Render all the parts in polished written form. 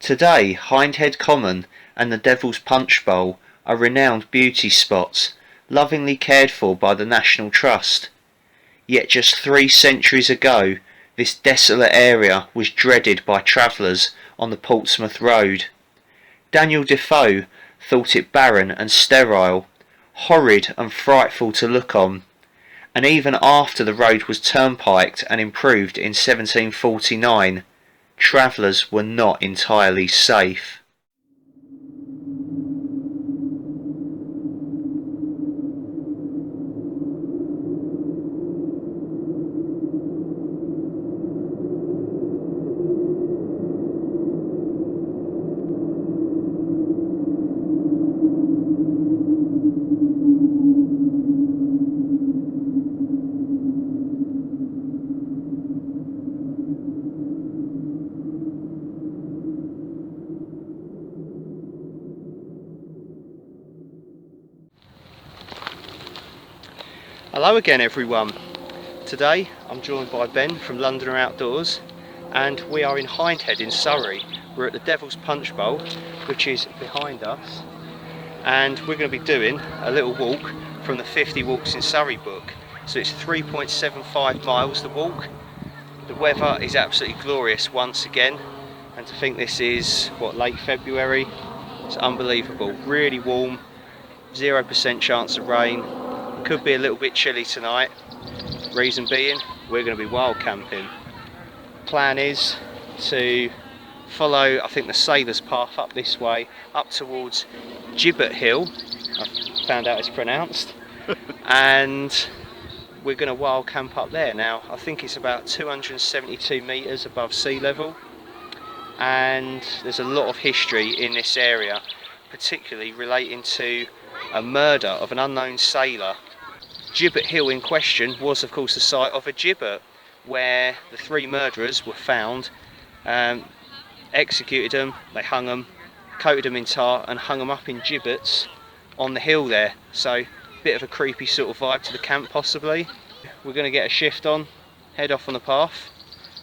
Today, Hindhead Common and the Devil's Punchbowl are renowned beauty spots, lovingly cared for by the National Trust. Yet just 3 centuries ago, this desolate area was dreaded by travellers on the Portsmouth Road. Daniel Defoe thought it barren and sterile, horrid and frightful to look on, and even after the road was turnpiked and improved in 1749, travellers were not entirely safe. Hello again everyone. Today I'm joined by Ben from Londoner Outdoors and we are in Hindhead in Surrey. We're at the Devil's Punchbowl, which is behind us, and we're going to be doing a little walk from the 50 Walks in Surrey book. So it's 3.75 miles to walk. The weather is absolutely glorious once again, and to think this is late February, it's unbelievable. Really warm, 0% chance of rain. Could be a little bit chilly tonight. Reason being, we're going to be wild camping. Plan is to follow, I think, the sailor's path up this way, up towards Gibbet Hill. I found out it's pronounced. And we're going to wild camp up there. Now, I think it's about 272 metres above sea level. And there's a lot of history in this area, particularly relating to a murder of an unknown sailor. Gibbet Hill in question was of course the site of a gibbet where the 3 murderers were found, executed them, they hung them, coated them in tar and hung them up in gibbets on the hill there. So bit of a creepy sort of vibe to the camp possibly. We're going to get a shift on, head off on the path.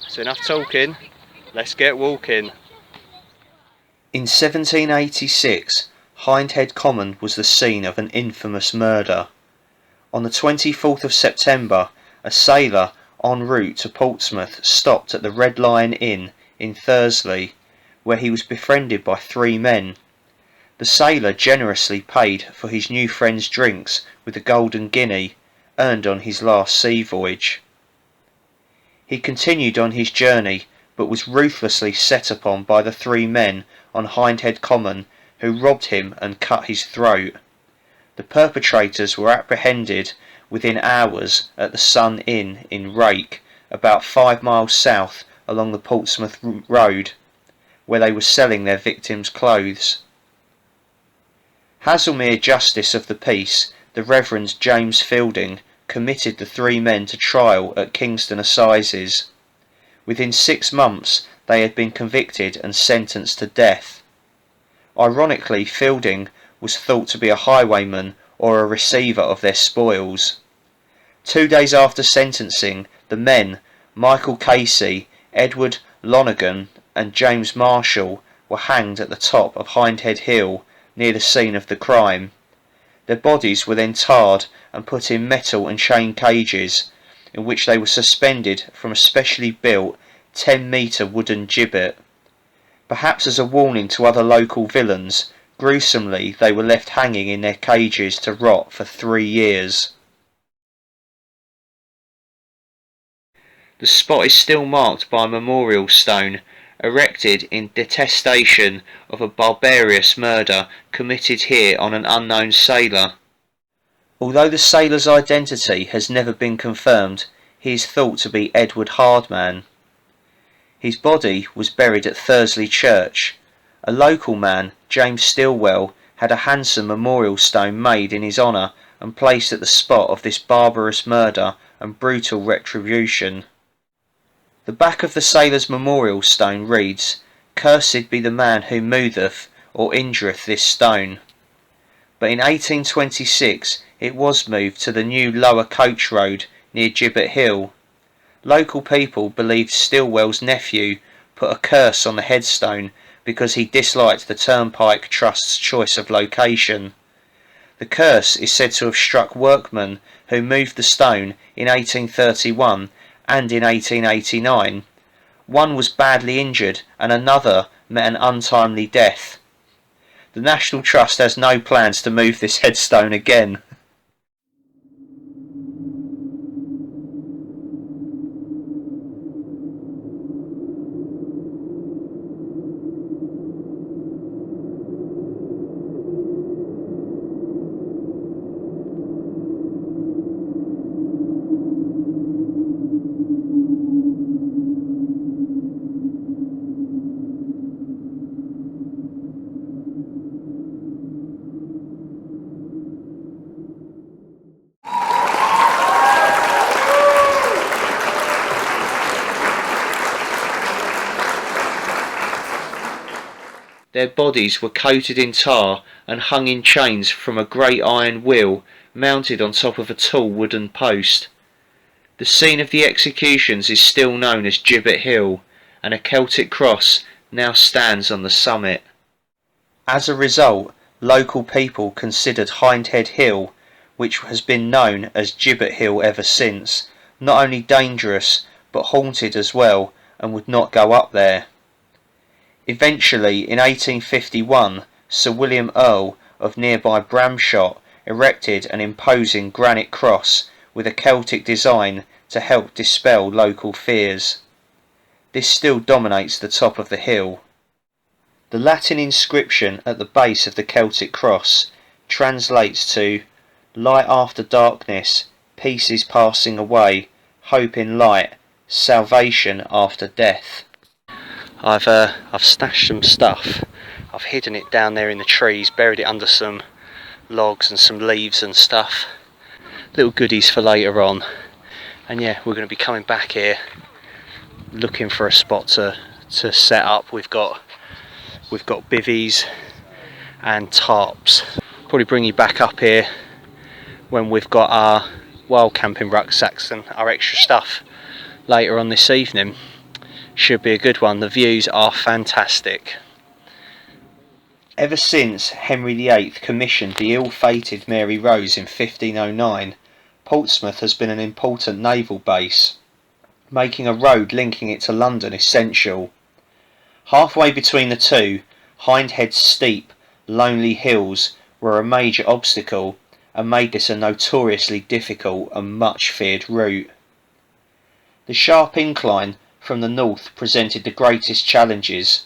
So enough talking, let's get walking. In 1786, Hindhead Common was the scene of an infamous murder. On the 24th of September, a sailor en route to Portsmouth stopped at the Red Lion Inn in Thursley, where he was befriended by 3 men. The sailor generously paid for his new friend's drinks with a golden guinea, earned on his last sea voyage. He continued on his journey, but was ruthlessly set upon by the 3 men on Hindhead Common, who robbed him and cut his throat. The perpetrators were apprehended within hours at the Sun Inn in Rake, about 5 miles south along the Portsmouth Road, where they were selling their victims' clothes. Haslemere Justice of the Peace, the Reverend James Fielding, committed the 3 men to trial at Kingston Assizes. Within 6 months they had been convicted and sentenced to death. Ironically, Fielding was thought to be a highwayman or a receiver of their spoils. 2 days after sentencing, the men, Michael Casey, Edward Lonergan and James Marshall, were hanged at the top of Hindhead Hill near the scene of the crime. Their bodies were then tarred and put in metal and chain cages, in which they were suspended from a specially built 10-metre wooden gibbet. Perhaps as a warning to other local villains, gruesomely they were left hanging in their cages to rot for 3 years. The spot is still marked by a memorial stone, erected in detestation of a barbarous murder committed here on an unknown sailor. Although the sailor's identity has never been confirmed, he is thought to be Edward Hardman. His body was buried at Thursley Church. A local man, James Stilwell, had a handsome memorial stone made in his honour and placed at the spot of this barbarous murder and brutal retribution. The back of the sailor's memorial stone reads, "Cursed be the man who moveth or injureth this stone." But in 1826 it was moved to the new lower coach road near Gibbet Hill. Local people believed Stilwell's nephew put a curse on the headstone because he disliked the Turnpike Trust's choice of location. The curse is said to have struck workmen who moved the stone in 1831 and in 1889. One was badly injured and another met an untimely death. The National Trust has no plans to move this headstone again. Their bodies were coated in tar and hung in chains from a great iron wheel mounted on top of a tall wooden post. The scene of the executions is still known as Gibbet Hill, and a Celtic cross now stands on the summit. As a result, local people considered Hindhead Hill, which has been known as Gibbet Hill ever since, not only dangerous but haunted as well, and would not go up there. Eventually, in 1851, Sir William Earl of nearby Bramshot erected an imposing granite cross with a Celtic design to help dispel local fears. This still dominates the top of the hill. The Latin inscription at the base of the Celtic cross translates to "Light after darkness, peace is passing away, hope in light, salvation after death." I've stashed some stuff. I've hidden it down there in the trees, buried it under some logs and some leaves and stuff. Little goodies for later on. And yeah, we're going to be coming back here looking for a spot to set up. We've got bivvies and tarps. Probably bring you back up here when we've got our wild camping rucksacks and our extra stuff later on this evening. Should be a good one. The views are fantastic. Ever since Henry VIII commissioned the ill-fated Mary Rose in 1509, Portsmouth has been an important naval base, making a road linking it to London essential. Halfway between the two, Hindhead's steep, lonely hills were a major obstacle and made this a notoriously difficult and much feared route. The sharp incline from the north presented the greatest challenges.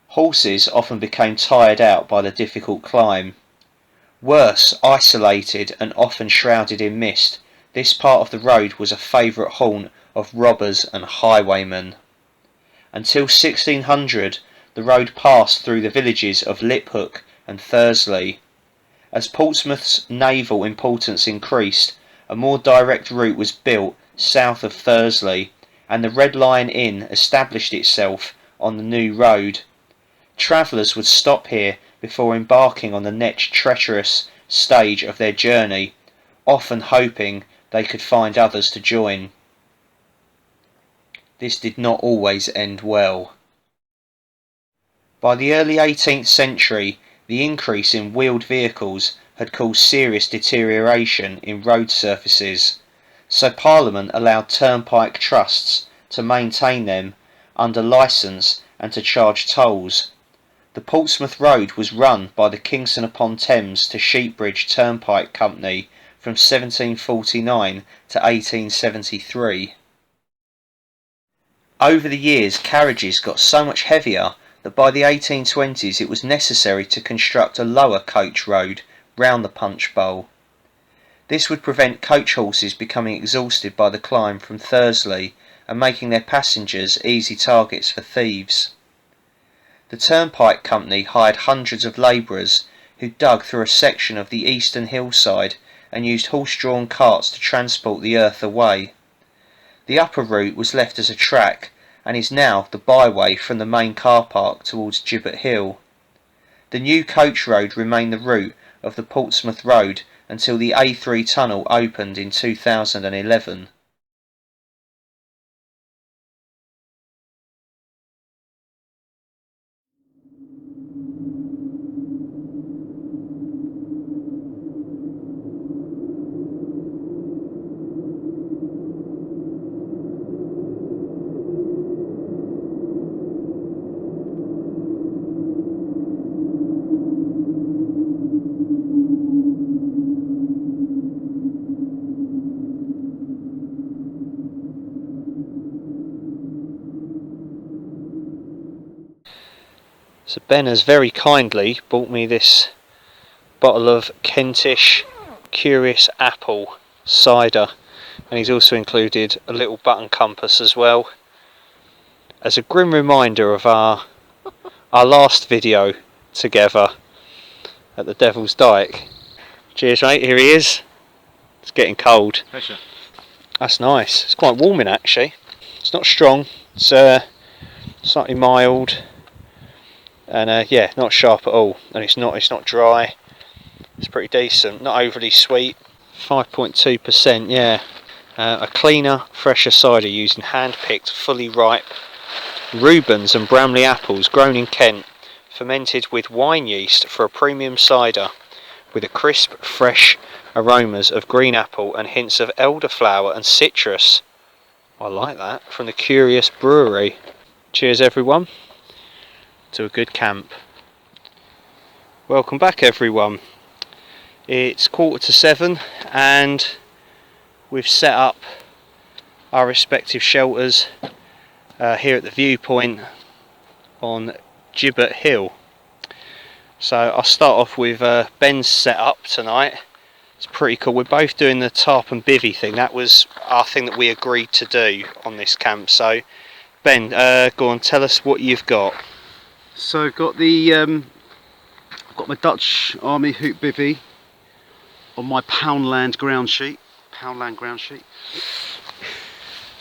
Horses often became tired out by the difficult climb. Worse, isolated and often shrouded in mist, this part of the road was a favourite haunt of robbers and highwaymen. Until 1600, the road passed through the villages of Liphook and Thursley. As Portsmouth's naval importance increased, a more direct route was built south of Thursley, and the Red Lion Inn established itself on the new road. Travellers would stop here before embarking on the next treacherous stage of their journey, often hoping they could find others to join. This did not always end well. By the early 18th century, the increase in wheeled vehicles had caused serious deterioration in road surfaces, so Parliament allowed turnpike trusts to maintain them under licence and to charge tolls. The Portsmouth Road was run by the Kingston upon Thames to Sheepbridge Turnpike Company from 1749 to 1873. Over the years, carriages got so much heavier that by the 1820s it was necessary to construct a lower coach road round the Punchbowl. This would prevent coach horses becoming exhausted by the climb from Thursley and making their passengers easy targets for thieves. The Turnpike Company hired hundreds of labourers who dug through a section of the eastern hillside and used horse-drawn carts to transport the earth away. The upper route was left as a track and is now the byway from the main car park towards Gibbet Hill. The new coach road remained the route of the Portsmouth Road until the A3 tunnel opened in 2011. So Ben has very kindly bought me this bottle of Kentish Curious Apple cider, and he's also included a little button compass as well, as a grim reminder of our last video together at the Devil's Dyke. Cheers mate, here he is. It's getting cold. Pleasure. That's nice. It's quite warming actually. It's not strong, it's slightly mild, and yeah, not sharp at all, and it's not dry. It's pretty decent, not overly sweet. 5.2%, yeah. A cleaner, fresher cider using hand-picked, fully ripe Rubens and Bramley apples grown in Kent, fermented with wine yeast for a premium cider, with a crisp, fresh aromas of green apple and hints of elderflower and citrus. I like that. From the Curious Brewery. Cheers everyone to a good camp. Welcome back everyone. It's 7:15 and we've set up our respective shelters here at the viewpoint on Gibbet Hill. So I'll start off with Ben's setup tonight. It's pretty cool. We're both doing the Tarp And Bivvy thing. That was our thing that we agreed to do on this camp. So Ben, go on, tell us what you've got. So I've got the I've got my Dutch Army hoop bivvy on my Poundland ground sheet.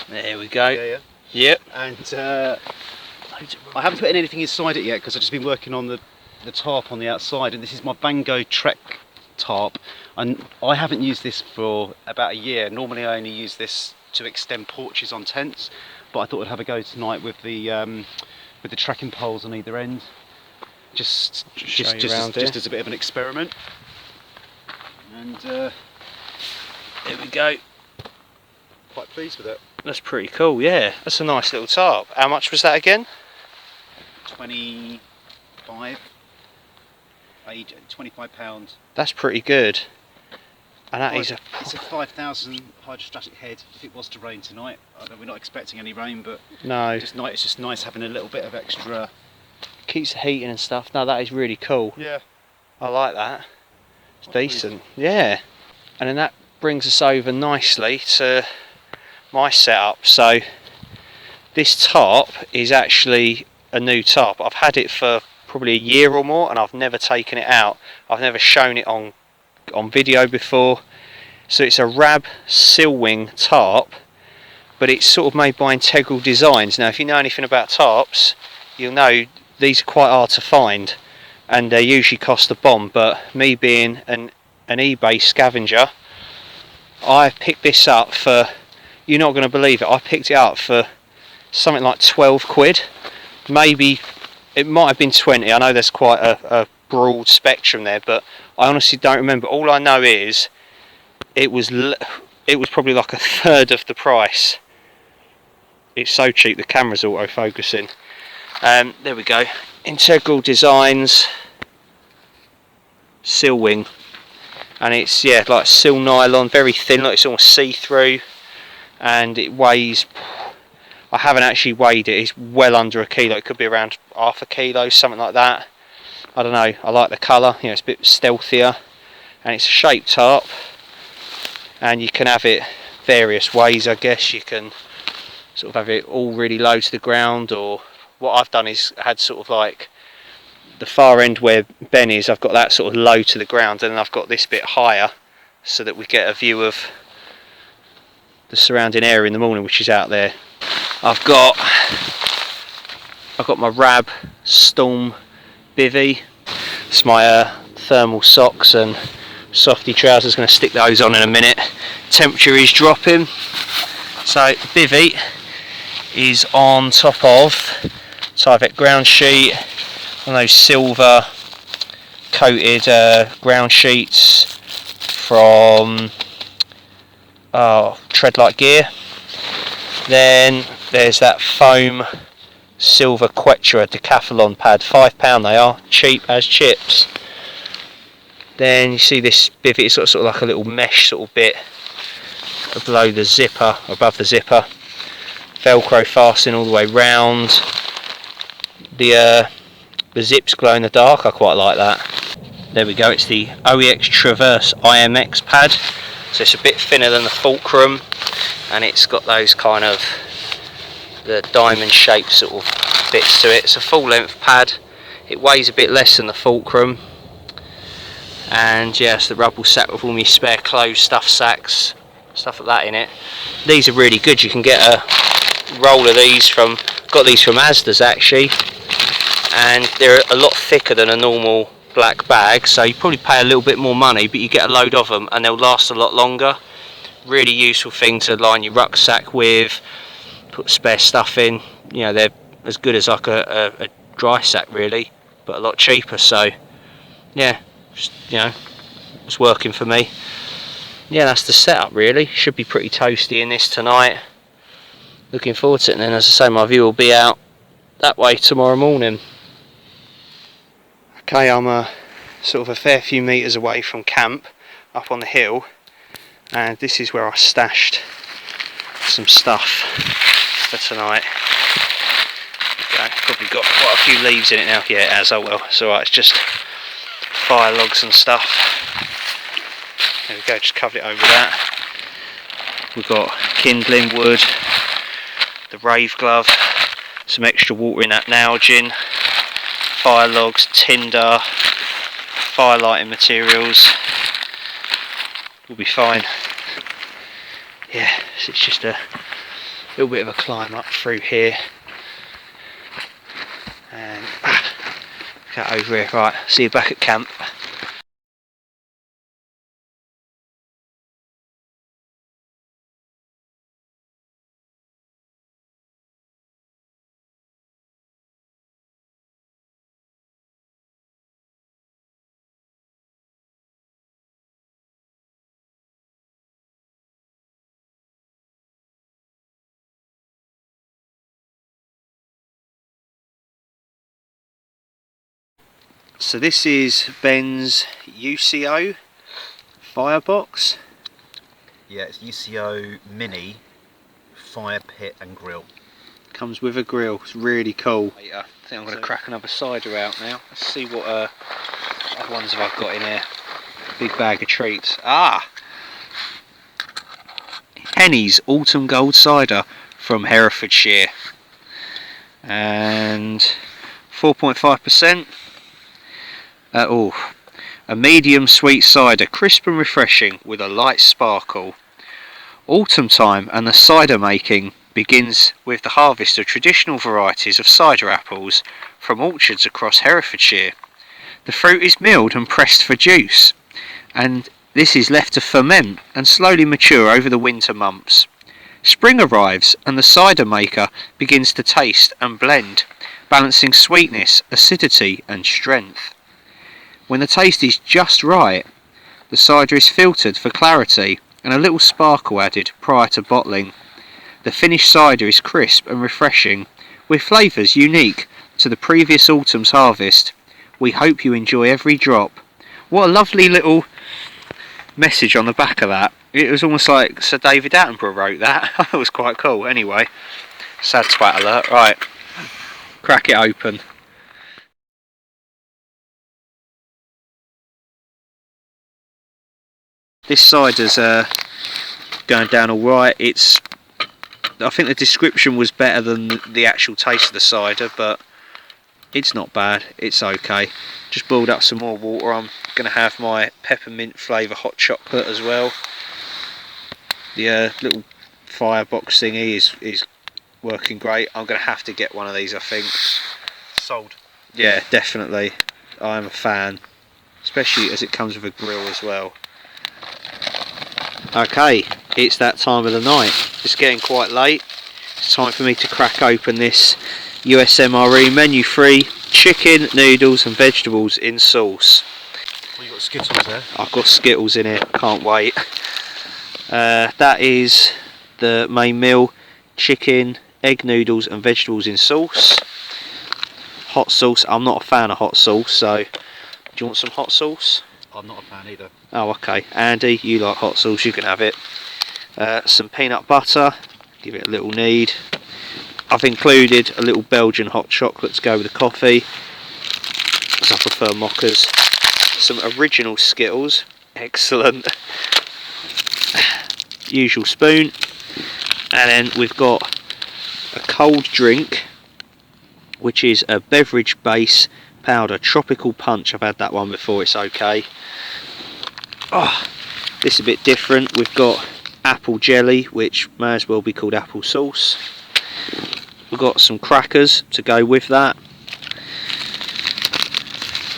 There we go. Yeah. Yep. And I haven't put anything inside it yet because I've just been working on the tarp on the outside, and this is my Bango Trek tarp, and I haven't used this for about a year. Normally I only use this to extend porches on tents, but I thought I'd have a go tonight with the tracking poles on either end, just as a bit of an experiment. And there we go. Quite pleased with it. That's pretty cool, yeah. That's a nice little tarp. How much was that again? 25 £25. That's pretty good. And that is it's a 5,000 hydrostatic head if it was to rain tonight. I know we're not expecting any rain, but no, it's just nice having a little bit of extra. Keeps the heating and stuff. No, that is really cool. Yeah, I like that. It's decent. Yeah. And then that brings us over nicely to my setup. So this tarp is actually a new tarp. I've had it for probably a year or more and I've never taken it out. I've never shown it on video before. So it's a Rab Silwing tarp, but it's sort of made by Integral Designs. Now if you know anything about tarps, you'll know these are quite hard to find and they usually cost a bomb, but me being an eBay scavenger, I picked this up for, you're not going to believe it, I picked it up for something like 12 quid. Maybe it might have been 20. I know there's quite a broad spectrum there, but I honestly don't remember. All I know is it was probably like a third of the price. It's so cheap, the camera's auto-focusing. There we go. Integral Designs Silwing, and it's, yeah, like sil nylon, very thin, like it's almost see-through, and it weighs, I haven't actually weighed it, it's well under a kilo. It could be around half a kilo, something like that. I don't know. I like the colour, you know, it's a bit stealthier, and it's a shaped tarp, and you can have it various ways. I guess you can sort of have it all really low to the ground, or what I've done is had sort of like the far end where Ben is, I've got that sort of low to the ground, and then I've got this bit higher so that we get a view of the surrounding area in the morning, which is out there. I've got my Rab Storm Bivvy. It's my thermal socks and softy trousers. Going to stick those on in a minute. Temperature is dropping, so bivvy is on top of Tyvek ground sheet, one of those silver coated ground sheets from Treadlight Gear. Then there's that foam silver Quechua decathlon pad, £5 they are, cheap as chips. Then you see this bivvy, it's sort of like a little mesh sort of bit below the zipper, above the zipper. Velcro fastening all the way round. The The zips glow in the dark, I quite like that. There we go, it's the OEX Traverse IMX pad. So it's a bit thinner than the Fulcrum, and it's got those kind of the diamond shaped sort of bits to it. It's a full length pad. It weighs a bit less than the Fulcrum. And yes, the rubble sack with all my spare clothes, stuff sacks, stuff like that in it. These are really good. You can get a roll of these from, got these from Asda's actually, and they're a lot thicker than a normal black bag, so you probably pay a little bit more money, but you get a load of them and they'll last a lot longer. Really useful thing to line your rucksack with, put spare stuff in. You know, they're as good as like a dry sack really, but a lot cheaper. So yeah, just, you know, it's working for me. Yeah, that's the setup really. Should be pretty toasty in this tonight. Looking forward to it, and then as I say, my view will be out that way tomorrow morning. Okay, I'm sort of a fair few metres away from camp, up on the hill, and this is where I stashed some stuff for tonight. Okay, probably got quite a few leaves in it now. Yeah, it has. Oh well, it's alright, it's just fire logs and stuff. There we go, just covered it over that. We've got kindling wood, the rave glove, some extra water in that Nalgene, fire logs, tinder, fire lighting materials. We'll be fine. Yeah, so it's just a little bit of a climb up through here. And get over here. Right, see you back at camp. So this is Ben's UCO firebox. Yeah, it's UCO Mini Fire Pit and Grill. Comes with a grill. It's really cool. I think I'm going to crack another cider out now. Let's see what other ones have I got in here. Big bag of treats. Henny's Autumn Gold Cider from Herefordshire. And 4.5%. A medium sweet cider, crisp and refreshing with a light sparkle. Autumn time and the cider making begins with the harvest of traditional varieties of cider apples from orchards across Herefordshire. The fruit is milled and pressed for juice, and this is left to ferment and slowly mature over the winter months. Spring arrives and the cider maker begins to taste and blend, balancing sweetness, acidity and strength. When the taste is just right, the cider is filtered for clarity and a little sparkle added prior to bottling. The finished cider is crisp and refreshing, with flavours unique to the previous autumn's harvest. We hope you enjoy every drop. What a lovely little message on the back of that. It was almost like Sir David Attenborough wrote that. That was quite cool. Anyway, sad twat alert. Right, crack it open. This cider's going down alright. I think the description was better than the actual taste of the cider, but it's not bad, it's okay. Just boiled up some more water. I'm going to have my peppermint flavour hot chocolate as well. The little firebox thingy is working great. I'm going to have to get one of these, I think. Sold. Yeah, definitely. I'm a fan, especially as it comes with a grill as well. Okay, it's that time of the night. It's getting quite late. It's time for me to crack open this USMRE menu-free chicken, noodles and vegetables in sauce. Well, you got Skittles there? I've got Skittles in here, can't wait. That is the main meal: chicken, egg noodles and vegetables in sauce. Hot sauce, I'm not a fan of hot sauce, so do you want some hot sauce? I'm not a fan either. Oh, okay. Andy, you like hot sauce, you can have it. Some peanut butter, give it a little knead. I've included a little Belgian hot chocolate to go with the coffee. prefer mockers. Some original Skittles, excellent. Usual spoon, and then we've got a cold drink, which is a beverage base powder, tropical punch. I've had that one before, it's okay. Oh, this is a bit different. We've got apple jelly, which may as well be called apple sauce. We've got some crackers to go with that.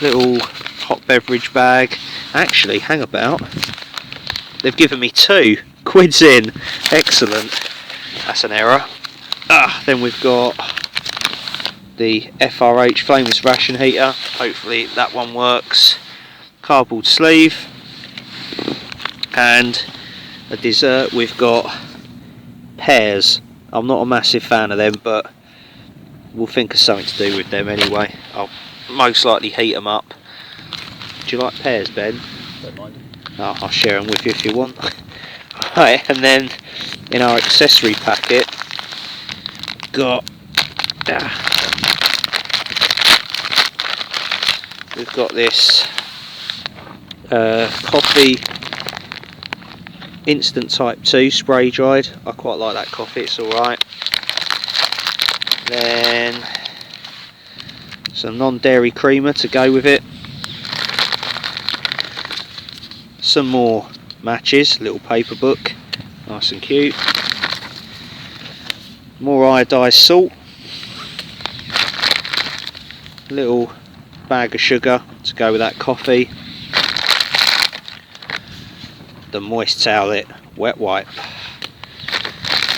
Little hot beverage bag. Actually, hang about, they've given me 2 quids in. Excellent. That's an error. Then we've got the FRH flameless ration heater. Hopefully that one works. Cardboard sleeve. And a dessert, we've got pears. I'm not a massive fan of them, but we'll think of something to do with them anyway. I'll most likely heat them up. Do you like pears, Ben? Don't mind. Oh, I'll share them with you if you want. Right, and then in our accessory packet, we've got this coffee instant type 2 spray dried. I quite like that coffee, it's alright. Then some non-dairy creamer to go with it. Some more matches, little paper book, nice and cute. More iodised salt. Little bag of sugar to go with that coffee. The moist towelette wet wipe.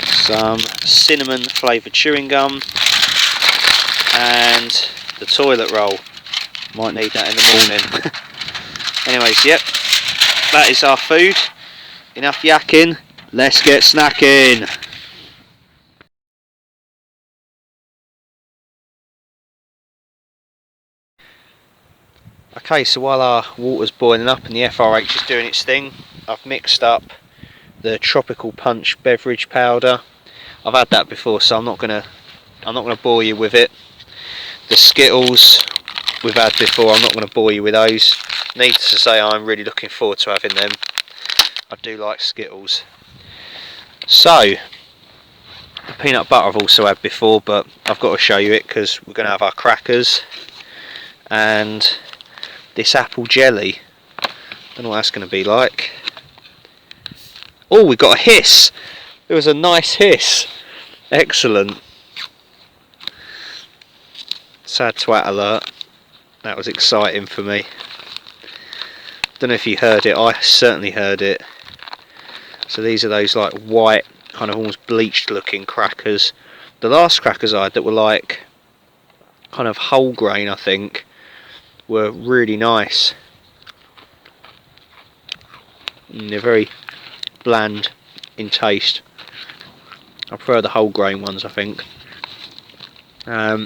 Some cinnamon flavoured chewing gum. And the toilet roll. Might need that in the morning. Anyways, yep. That is our food. Enough yakking, let's get snacking. Okay, so while our water's boiling up and the FRH is doing its thing, I've mixed up the tropical punch beverage powder. I've had that before, so I'm not gonna bore you with it. The Skittles we've had before, I'm not gonna bore you with those. Needless to say, I'm really looking forward to having them. I do like Skittles. So, the peanut butter I've also had before, but I've got to show you it because we're going to have our crackers and this apple jelly. Don't know what that's going to be like. Oh, we got a hiss. There was a nice hiss. Excellent. Sad twat alert. That was exciting for me. Don't know if you heard it. I certainly heard it. So these are those like white, kind of almost bleached looking crackers. The last crackers I had that were like kind of whole grain, I think, were really nice. And they're very bland in taste. I prefer the whole grain ones, I think. Yeah,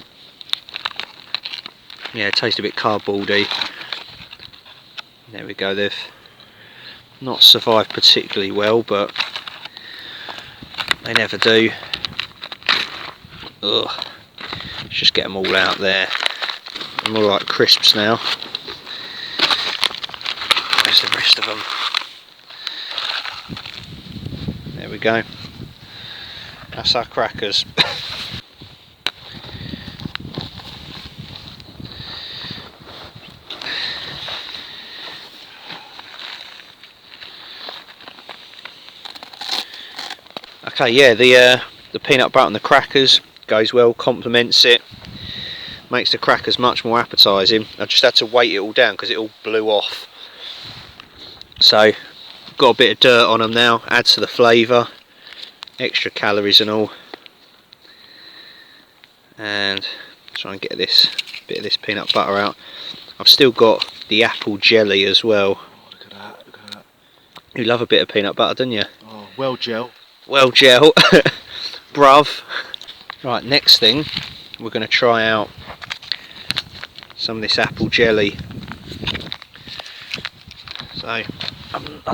it tastes a bit cardboardy. There we go, they've not survived particularly well, but they never do. Ugh. Let's just get them all out there. I'm all like crisps now. Where's the rest of them? There we go. That's our crackers. Okay, yeah, the peanut butter and the crackers goes well, complements it, makes the crackers much more appetising. I just had to weight it all down because it all blew off. So, got a bit of dirt on them now, adds to the flavour, extra calories and all. And try and get this bit of this peanut butter out. I've still got the apple jelly as well. Oh, look at that, look at that. You love a bit of peanut butter, don't you? Oh, well gel. Well gel, bruv. Right, next thing, we're going to try out some of this apple jelly. So, I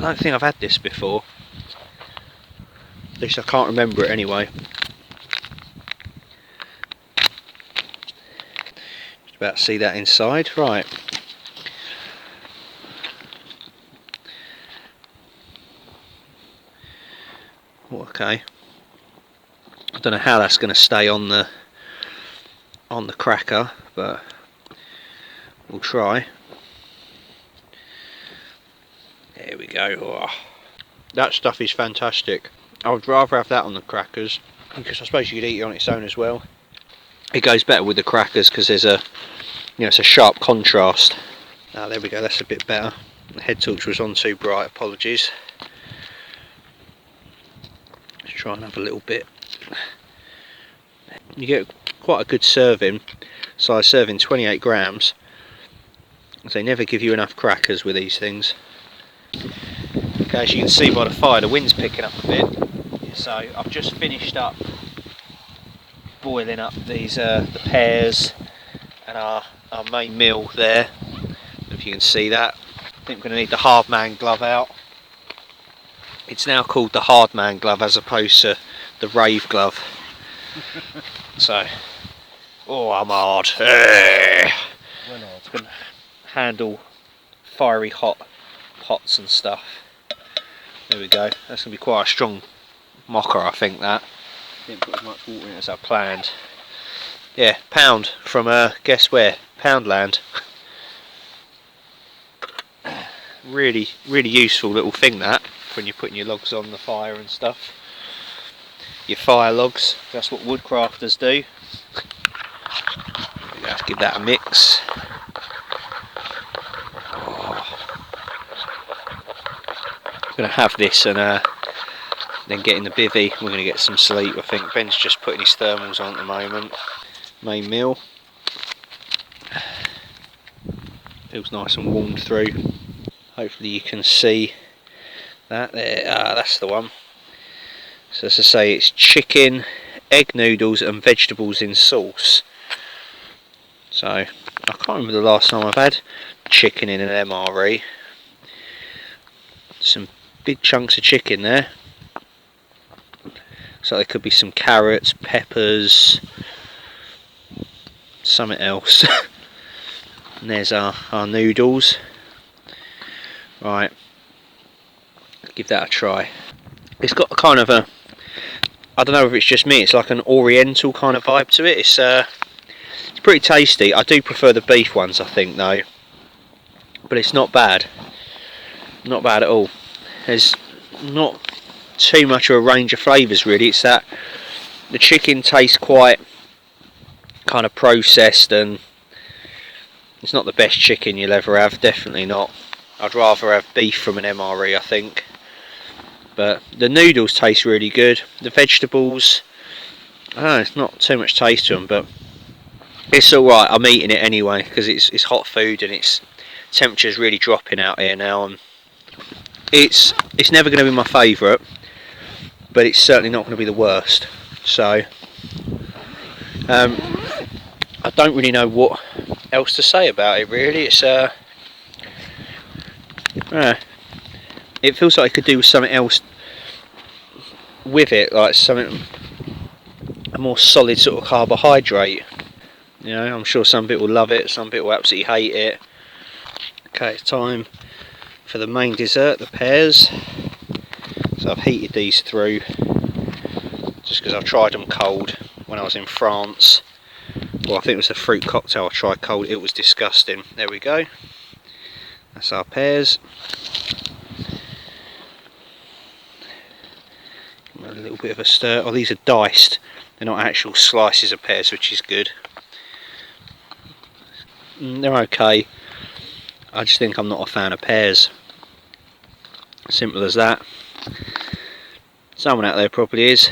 don't think I've had this before. At least I can't remember it anyway. Just about to see that inside. Right, Okay. I don't know how that's going to stay on the cracker, but we'll try. There we go. Oh, that stuff is fantastic. I would rather have that on the crackers, because I suppose you could eat it on its own as well. It goes better with the crackers because there's a, it's a sharp contrast. There we go. That's a bit better. The head torch was on too bright. Apologies. Let's try and have a little bit. You get quite a good serving. Size serving, 28 grams. They never give you enough crackers with these things. Okay, as you can see by the fire, the wind's picking up a bit. So I've just finished up boiling up these the pears and our main meal there. If you can see that. I think we're going to need the hard man glove out. It's now called the hard man glove as opposed to the rave glove. So, oh, I'm hard. Hey. Well, I can handle fiery hot pots and stuff. There we go. That's going to be quite a strong mocker, I think. That didn't put as much water in as I planned. Yeah, pound from guess where? Poundland. Really useful little thing that when you're putting your logs on the fire and stuff. Your fire logs, that's what woodcrafters do. Let's give that a mix. I'm going to have this and then get in the bivvy. We're going to get some sleep. I think Ben's just putting his thermals on at the moment. Main meal. Feels nice and warmed through. Hopefully you can see that there. That's the one. So as I say, it's chicken, egg noodles and vegetables in sauce. So I can't remember the last time I've had chicken in an MRE. Some big chunks of chicken there. So there could be some carrots, peppers, something else. And there's our noodles. Right, give that a try. It's got a kind of a, I don't know if it's just me, it's like an oriental kind of vibe to it. It's pretty tasty. I do prefer the beef ones, I think, though. But it's not bad. Not bad at all. There's not too much of a range of flavours, really. It's that the chicken tastes quite kind of processed, and it's not the best chicken you'll ever have, definitely not. I'd rather have beef from an MRE, I think. But the noodles taste really good. The vegetables, I don't know, it's not too much taste to them, but it's alright. I'm eating it anyway because it's hot food and its temperature's really dropping out here now. And it's never going to be my favourite, but it's certainly not going to be the worst. So I don't really know what else to say about it, really. It's it feels like I could do with something else with it, like something, a more solid sort of carbohydrate. You know, I'm sure some people love it, some people absolutely hate it. Okay, it's time for the main dessert, the pears. So I've heated these through just because I've tried them cold when I was in France. Well, I think it was a fruit cocktail I tried cold. It was disgusting. There we go. That's our pears. Give them a little bit of a stir. Oh, these are diced. They're not actual slices of pears, which is good. They're okay. I just think I'm not a fan of pears. Simple as that. Someone out there probably is.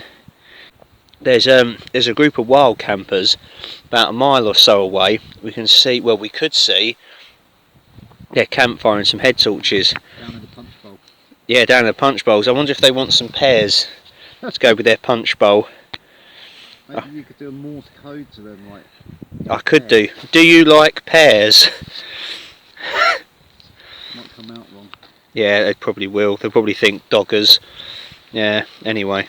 There's a group of wild campers about a mile or so away. We can see, well, we could see their campfire and some head torches. Down in the Punchbowl. Yeah, down in the Punchbowls. I wonder if they want some pears to go with their Punchbowl. Maybe you could do a Morse code to them, like. I could do. Do you like pears? Might come out wrong. Yeah, they probably will. They'll probably think doggers. Yeah. Anyway,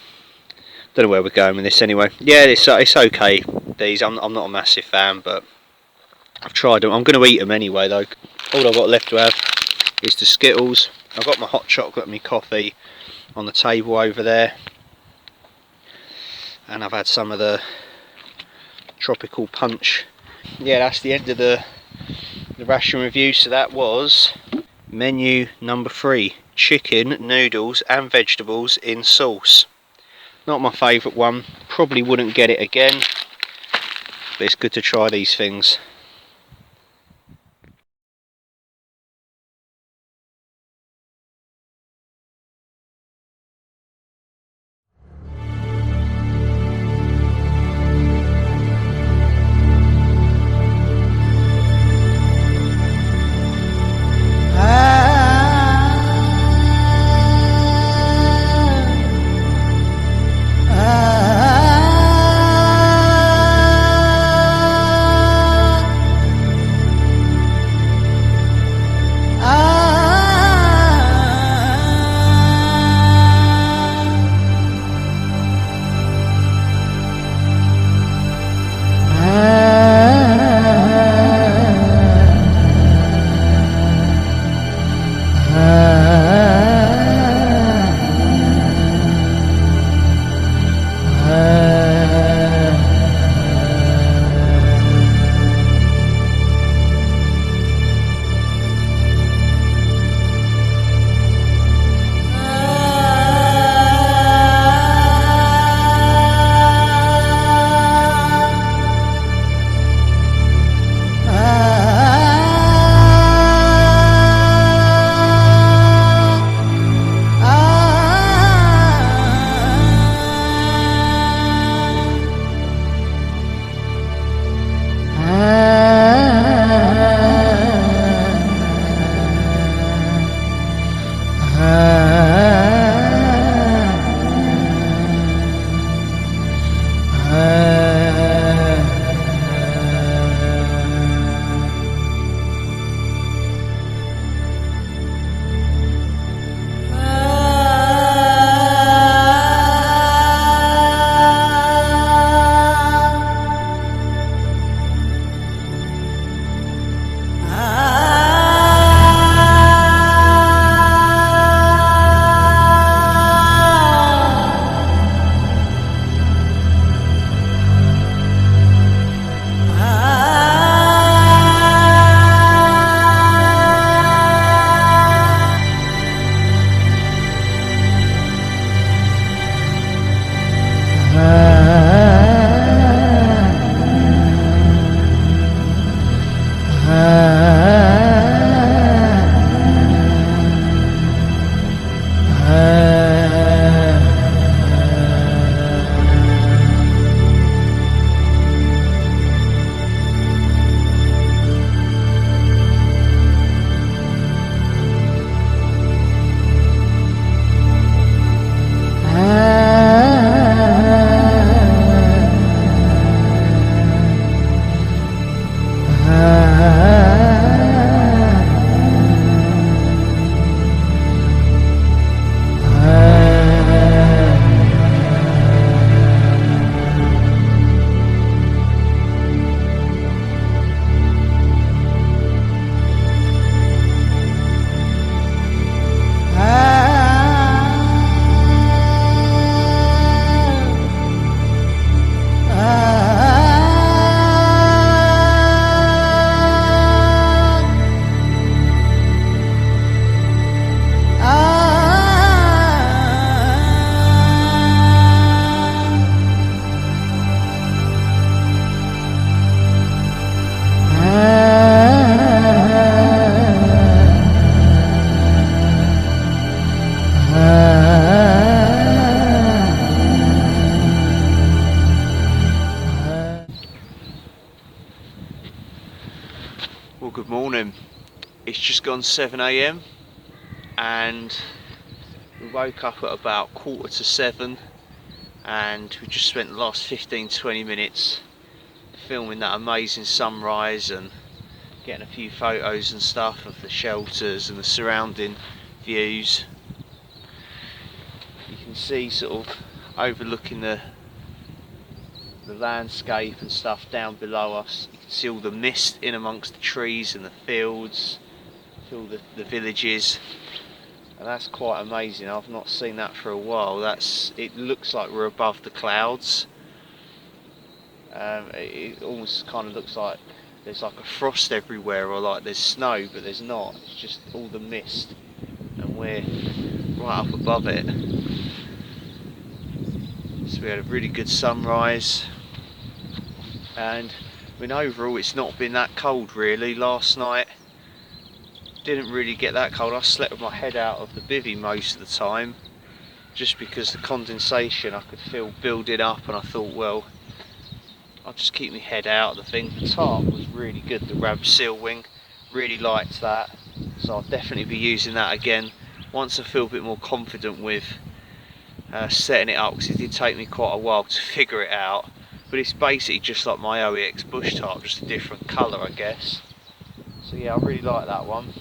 don't know where we're going with this. Anyway, yeah, it's okay. These, I'm not a massive fan, but I've tried them. I'm going to eat them anyway, though. All I've got left to have is the Skittles. I've got my hot chocolate and my coffee on the table over there. and I've had some of the tropical punch. Yeah, that's the end of the ration review. So that was menu number 3, chicken, noodles and vegetables in sauce. Not my favourite one, probably wouldn't get it again, but it's good to try these things. Well, good morning. It's just gone 7 AM and we woke up at about 6:45 and we just spent the last 15-20 minutes filming that amazing sunrise and getting a few photos and stuff of the shelters and the surrounding views. You can see sort of overlooking the landscape and stuff down below us. You can see all the mist in amongst the trees and the fields, all the villages, and that's quite amazing. I've not seen that for a while. It looks like we're above the clouds, It almost kind of looks like there's like a frost everywhere, or like there's snow, but there's not. It's just all the mist, and we're right up above it. So we had a really good sunrise, and I mean, overall it's not been that cold really. Last night didn't really get that cold. I slept with my head out of the bivvy most of the time, just because the condensation I could feel building up, and I thought, well, I'll just keep my head out of the thing. The tarp was really good, the rab seal wing, really liked that, so I'll definitely be using that again once I feel a bit more confident with setting it up, because it did take me quite a while to figure it out. But it's basically just like my OEX bush tarp, just a different colour I guess. So yeah, I really like that one.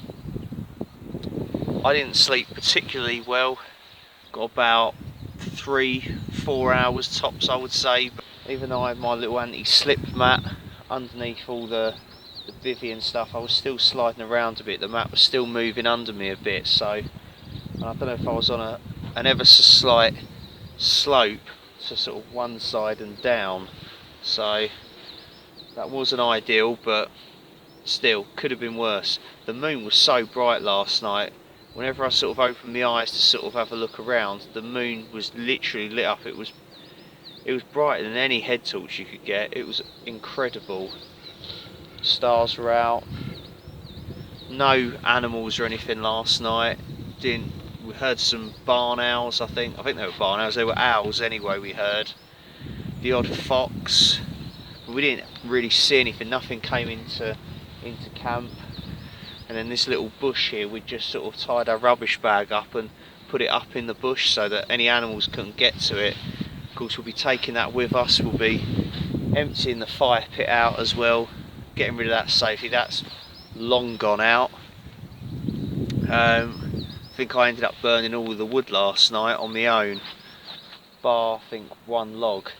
I didn't sleep particularly well, got about 3-4 hours tops I would say, but even though I had my little anti-slip mat underneath all the bivvy and stuff, I was still sliding around a bit. The mat was still moving under me a bit, so I don't know if I was on an ever so slight slope to sort of one side and down, so that wasn't ideal, but still could have been worse. The moon was so bright last night. Whenever I sort of opened my eyes to sort of have a look around, the moon was literally lit up. It was brighter than any head torch you could get. It was incredible. Stars were out. No animals or anything last night. We heard some barn owls, I think they were barn owls, they were owls anyway. We heard the odd fox, but we didn't really see anything. Nothing came into camp. And then this little bush here, we just sort of tied our rubbish bag up and put it up in the bush so that any animals couldn't get to it. Of course, we'll be taking that with us. We'll be emptying the fire pit out as well, getting rid of that safety. That's long gone out. I think I ended up burning all of the wood last night on my own, bar I think one log,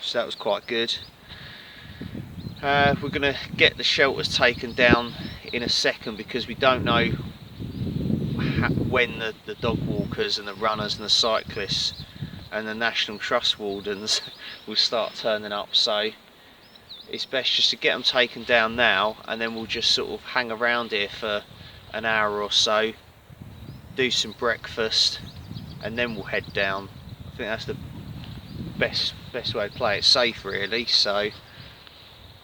so that was quite good. We're going to get the shelters taken down in a second, because we don't know when the dog walkers and the runners and the cyclists and the National Trust wardens will start turning up, so it's best just to get them taken down now, and then we'll just sort of hang around here for an hour or so, do some breakfast, and then we'll head down. I think that's the best way to play it safe really. So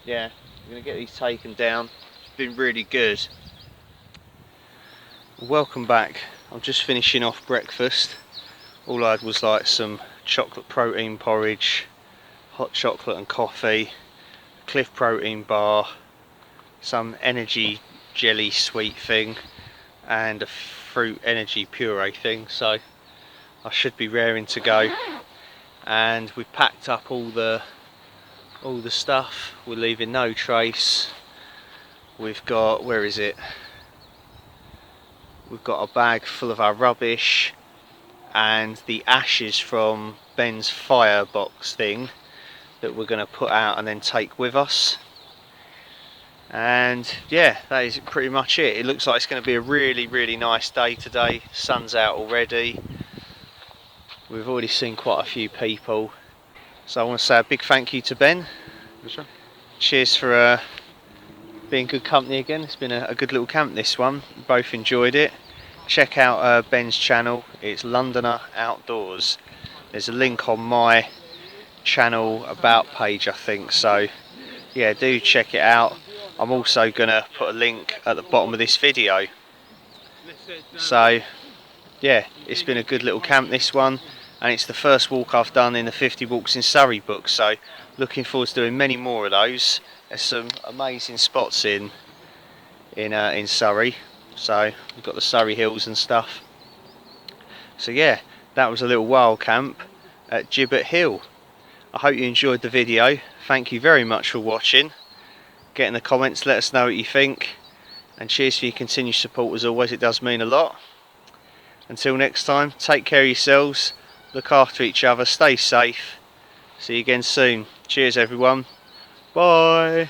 yeah, we're going to get these taken down. It's been really good. Welcome back. I'm just finishing off breakfast. All I had was like some chocolate protein porridge, hot chocolate and coffee, Cliff protein bar, some energy jelly sweet thing, and a fruit energy puree thing, so I should be raring to go. And we've packed up all the stuff, we're leaving no trace. We've got, where is it? We've got a bag full of our rubbish and the ashes from Ben's firebox thing that we're going to put out and then take with us. And yeah, that is pretty much it. It looks like it's going to be a really nice day today. Sun's out already. We've already seen quite a few people, so I want to say a big thank you to Ben. Sure. Cheers for being good company again. It's been a good little camp, this one. Both enjoyed it. Check out Ben's channel. It's Londoner Outdoors. There's a link on my channel about page, I think, so yeah, do check it out. I'm also gonna put a link at the bottom of this video. So yeah, it's been a good little camp, this one, and it's the first walk I've done in the 50 Walks in Surrey book, so looking forward to doing many more of those. There's some amazing spots in Surrey, so we've got the Surrey Hills and stuff. So yeah, that was a little wild camp at Gibbet Hill. I hope you enjoyed the video. Thank you very much for watching. Get in the comments, let us know what you think, and cheers for your continued support as always, it does mean a lot. Until next time, take care of yourselves, look after each other, stay safe. See you again soon. Cheers everyone. Bye.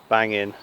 Bang in.